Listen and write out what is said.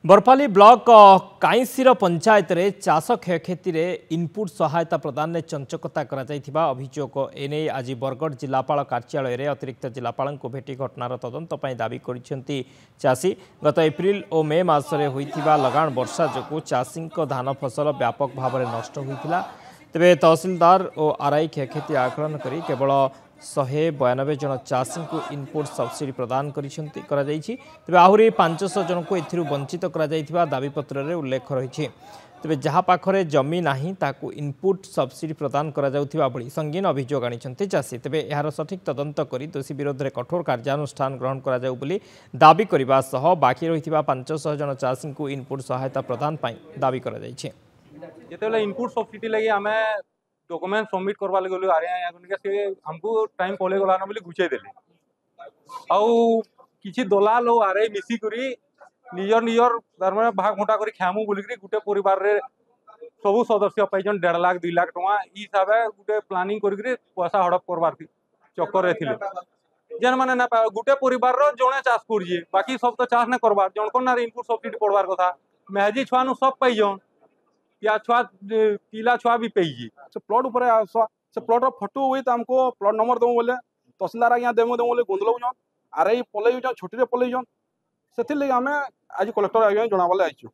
Barpali block काईसीर panchayat रे चाष क्षयक्षति input सहायता प्रदान में चंचकता अभियोग एने आज बरगढ़ जिलापाल कार्यालय रे अतिरिक्त जिलापाल को भेटी घटनार तदंत दाबी करिसेंती चाषी। गत एप्रिल और मे मासरे होइथिबा लगान वर्षा जोगु चाषी धान फसल व्यापक भाव में नष्ट होइथिला। तेबे तहसीलदार और आरआई क्षयक्षति आकलन करी केवल 192 जन चाषी को इनपुट सब्सिडी प्रदान तेज आहरी 500 जन को एथिरु वंचित दाबीपत्र में उल्लेख रही। तेज जहाँ पाखरे जमी नाही ताकू इनपुट सब्सिडी प्रदान संगीन अभियोग आनी चाषी। तेबे यार सठिक तदंत करी दोषी विरोध में कठोर कार्यानुष्ठान ग्रहण करा दाबी करने सह बाकी रही 500 जन चाषी को इनपुट सहायता प्रदान दाबी करा जिते इनपुट सब्सिडी लगी आम डॉक्यूमेंट सबमिट करवा लगे गलु आरे हमको टाइम पड़े गलान बोली घुचे देले आउ किछि दलाल और आरे मिसी करी निजर निजर तारमाने भाग भंटा करी खामु बोली गुटे परिवार रे सबु सदस्य पाइजन 1.5 लाख 2 लाख टका ई हिसाब गुटे प्लानिंग करी पैसा हड़प करवार चक्कर रे थिले जेन माने ना गुटे परिवार रो जणे चाष करिए बाकी सब तो चाष ना करबार जण कोन ना इनपुट सब्सिडी पड़वार कथा मेहजी छुआ नु सब पाइजन या छुआ पिला छुआ भी पेजी से प्लॉट ऊपर से प्लॉट रो फोटो हुई तो हमको प्लॉट नंबर देमु बोले तहसीलदार आज्ञा देमु देमु बोले गोंदलौ जन आरे पलई जन छोटी रे पलई जन सेति ले हमें आज कलेक्टर आज्ञा जणावाले आइछु।